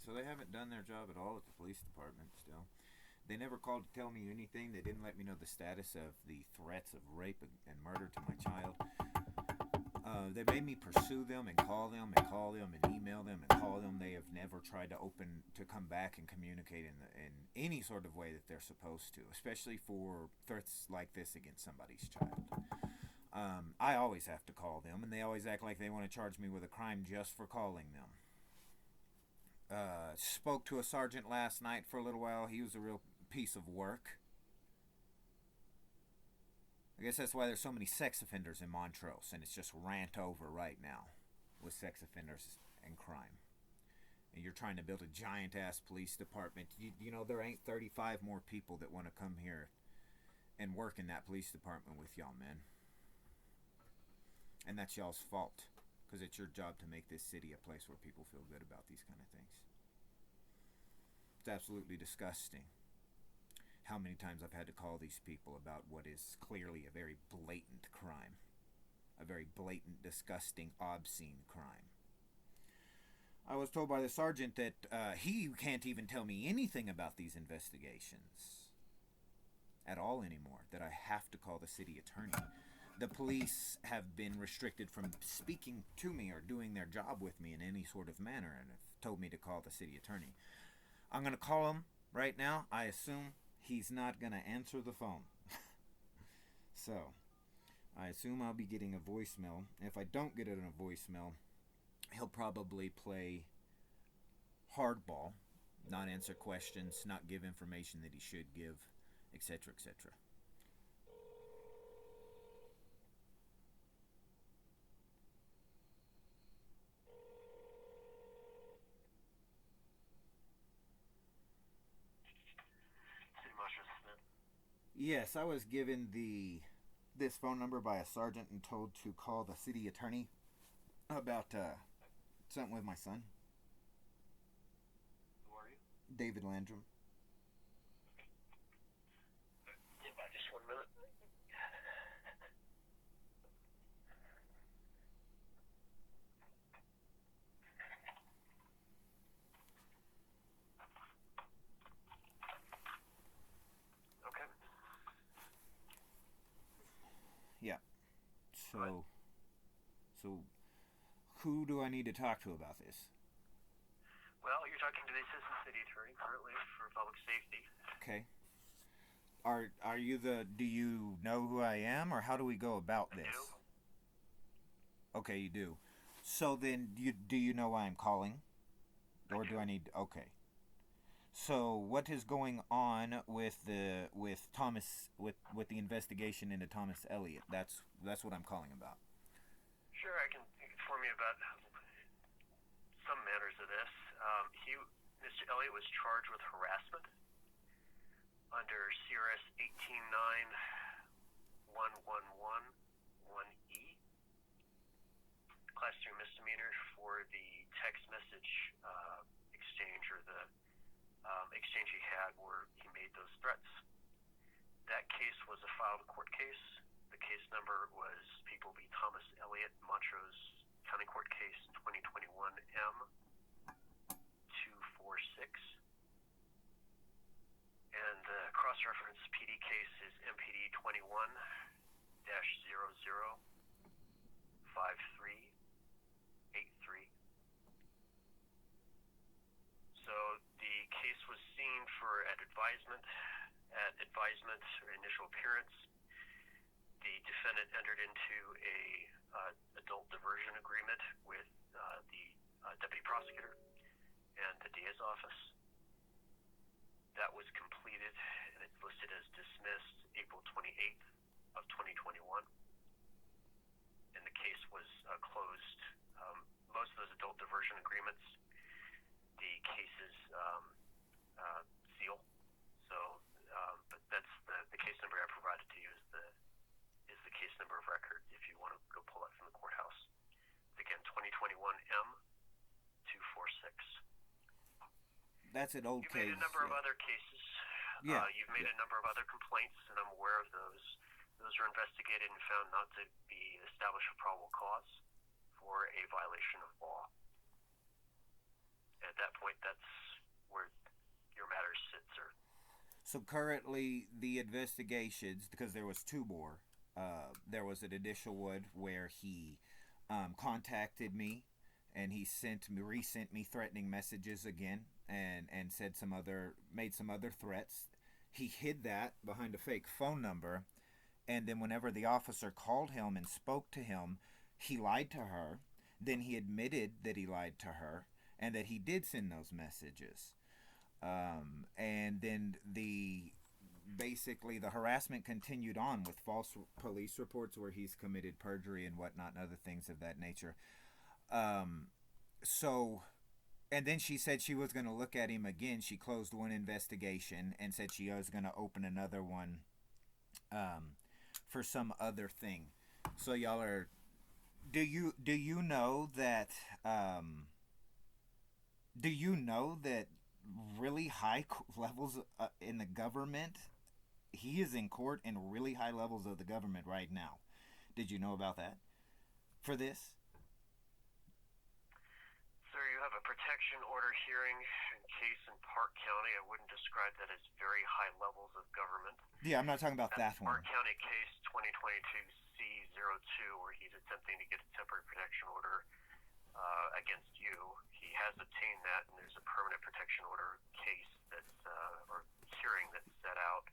So they haven't done their job at all at the police department still. They never called to tell me anything. They didn't let me know the status of the threats of rape and murder to my child. They made me pursue them and call them and call them and email them and call them. They have never tried to come back and communicate in any sort of way that they're supposed to, especially for threats like this against somebody's child. I always have to call them, and they always act like they want to charge me with a crime just for calling them. Spoke to a sergeant last night for a little while. He was a real piece of work. I guess that's why there's so many sex offenders in Montrose, and it's just rant over right now with sex offenders and crime. And you're trying to build a giant-ass police department. You know, there ain't 35 more people that want to come here and work in that police department with y'all, man. And that's y'all's fault, because it's your job to make this city a place where people feel good about these kind of things. It's absolutely disgusting how many times I've had to call these people about what is clearly a very blatant crime. A very blatant, disgusting, obscene crime. I was told by the sergeant that he can't even tell me anything about these investigations at all anymore, that I have to call the city attorney. The police have been restricted from speaking to me or doing their job with me in any sort of manner, and have told me to call the city attorney. I'm going to call him right now. I assume he's not going to answer the phone. So, I assume I'll be getting a voicemail. If I don't get it in a voicemail, he'll probably play hardball, not answer questions, not give information that he should give, etc., etc. Yes, I was given this phone number by a sergeant and told to call the city attorney about something with my son. Who are you? David Landrum. Yeah, just 1 minute. Okay. Yeah. So who do I need to talk to about this? Well, you're talking to the assistant city attorney currently for public safety. Okay. Are you do you know who I am, or how do we go about this? I do. Okay, you do. So then, do you know why I'm calling? Or do I need... Okay. So, what is going on with Thomas, with the investigation into Thomas Elliott? That's what I'm calling about. Sure, I can inform you about some matters of this. Mr. Elliott was charged with harassment under CRS 1891111E, class 2 misdemeanor for the text message exchange, or the exchange he had where he made those threats. That case was a filed court case. The case number was People v. Thomas Elliott, Montrose County Court Case 2021 M246. And the cross-reference PD case is MPD 21-005383. So the case was seen for advisement or initial appearance. The defendant entered into a adult diversion agreement with the deputy prosecutor and the DA's office. That was completed, and it's listed as dismissed April 28th of 2021. And the case was closed. Most of those adult diversion agreements, the cases seal. So, but that's the case number I provided to you is the case number of record if you want to go pull it from the courthouse. It's again 2021 M246. That's an old case. You've made a number of other cases. Yeah. You've made a number of other complaints, and I'm aware of those. Those are investigated and found not to be established a probable cause for a violation of law. At that point, that's So currently, the investigations, because there was two more. There was a judicial one where he contacted me, and he resent me threatening messages again, and said made some other threats. He hid that behind a fake phone number, and then whenever the officer called him and spoke to him, he lied to her. Then he admitted that he lied to her and that he did send those messages. And then basically the harassment continued on with false police reports where he's committed perjury and whatnot and other things of that nature. So, and then she said she was going to look at him again. She closed one investigation and said she was going to open another one for some other thing. So y'all are, do you know that really high levels in the government, he is in court in really high levels of the government right now? Did you know about that for this? Sir, you have a protection order hearing case in Park County. I wouldn't describe that as very high levels of government. Yeah, I'm not talking about that one. Park County case 2022C02, where he's attempting to get a temporary protection order against you. He has obtained that, and there's a permanent protection order case that's or hearing that's set out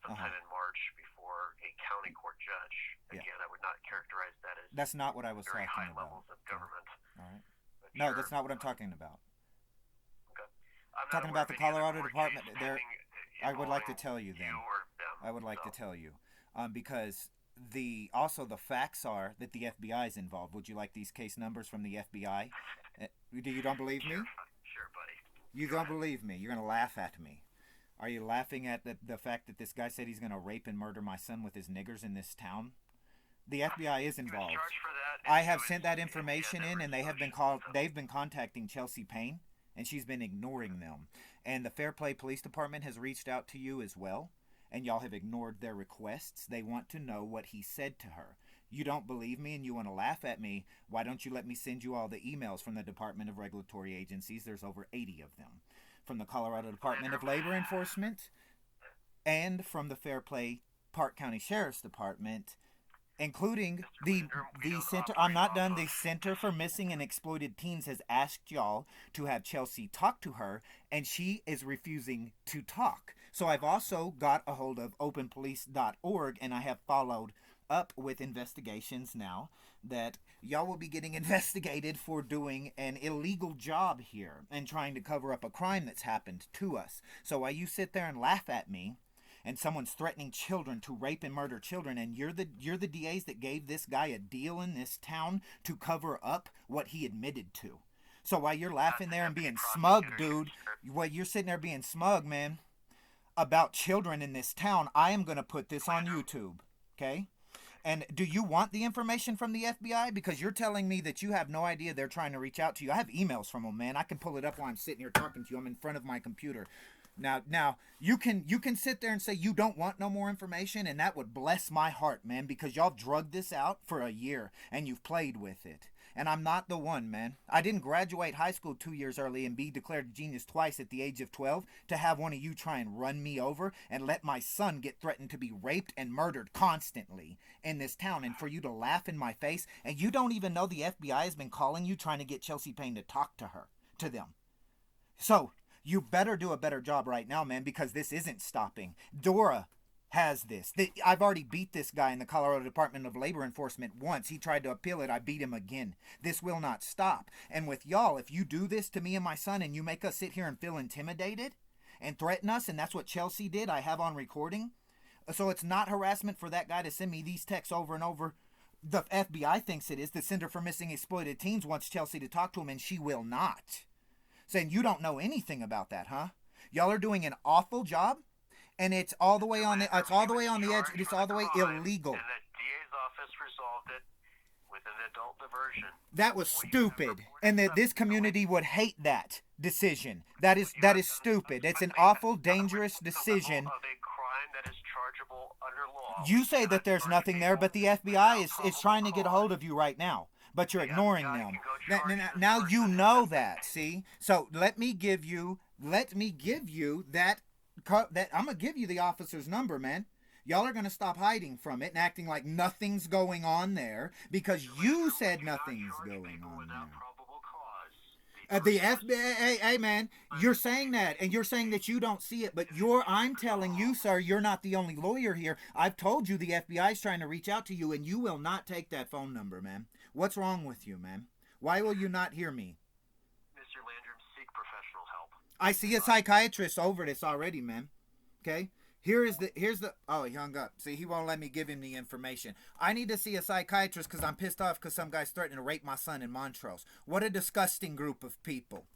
sometime in March before a county court judge. Again, I would not characterize that as that's not what I was very talking high about. levels of government. All right. No, that's not what I'm talking about. Okay. Talking about the Colorado Department. I would like to tell you then. I would like to tell you, because the facts are that the FBI is involved. Would you like these case numbers from the FBI? You don't believe me? Sure, buddy. You don't believe me. You're going to laugh at me. Are you laughing at the fact that this guy said he's going to rape and murder my son with his niggers in this town? The FBI is involved. I have sent that information in, and they've been contacting Chelsea Payne, and she's been ignoring them. And the Fair Play Police Department has reached out to you as well, and y'all have ignored their requests. They want to know what he said to her. You don't believe me and you want to laugh at me. Why don't you let me send you all the emails from the Department of Regulatory Agencies? There's over 80 of them. From the Colorado Department of Labor Enforcement and from the Fair Play Park County Sheriff's Department, including the center. I'm not done. The Center for Missing and Exploited Teens has asked y'all to have Chelsea talk to her, and she is refusing to talk. So I've also got a hold of openpolice.org, and I have followed up with investigations now that y'all will be getting investigated for doing an illegal job here and trying to cover up a crime that's happened to us. So while you sit there and laugh at me, and someone's threatening children to rape and murder children, and you're the DAs that gave this guy a deal in this town to cover up what he admitted to. So while you're laughing there and being smug, dude, while you're sitting there being smug, man, about children in this town, I am going to put this on YouTube, okay? And do you want the information from the FBI? Because you're telling me that you have no idea they're trying to reach out to you. I have emails from them, man. I can pull it up while I'm sitting here talking to you. I'm in front of my computer. Now you can sit there and say you don't want no more information, and that would bless my heart, man, because y'all drugged this out for a year and you've played with it. And I'm not the one, man. I didn't graduate high school 2 years early and be declared a genius twice at the age of 12 to have one of you try and run me over and let my son get threatened to be raped and murdered constantly in this town, and for you to laugh in my face. And you don't even know the FBI has been calling you trying to get Chelsea Payne to talk to them. So you better do a better job right now, man, because this isn't stopping. Dora has this. I've already beat this guy in the Colorado Department of Labor Enforcement once. He tried to appeal it. I beat him again. This will not stop. And with y'all, if you do this to me and my son and you make us sit here and feel intimidated and threaten us, and that's what Chelsea did, I have on recording. So it's not harassment for that guy to send me these texts over and over. The FBI thinks it is. The Center for Missing Exploited Teens wants Chelsea to talk to him, and she will not. Saying you don't know anything about that, huh? Y'all are doing an awful job. And it's all the way on the edge. It's all the way illegal. And the DA's office resolved it with an adult diversion. That was stupid. And that this community would hate that decision. That is stupid. It's an awful, dangerous decision. Of a crime that is chargeable under law. You say that there's nothing there, but the FBI is trying to get a hold of you right now. But you're ignoring them. Now you know that, see? So let me give you that I'm gonna give you the officer's number, man. Y'all are gonna stop hiding from it and acting like nothing's going on there because you said nothing's going on there. The FBI, hey man, you're saying that, and you're saying that you don't see it, but I'm telling you, sir, you're not the only lawyer here. I've told you the FBI is trying to reach out to you, and you will not take that phone number, man. What's wrong with you, man? Why will you not hear me? Mr. Landrum, seek professional help. I see a psychiatrist over this already, man. Okay? Here's the oh, he hung up. See, he won't let me give him the information. I need to see a psychiatrist because I'm pissed off because some guy's threatening to rape my son in Montrose. What a disgusting group of people.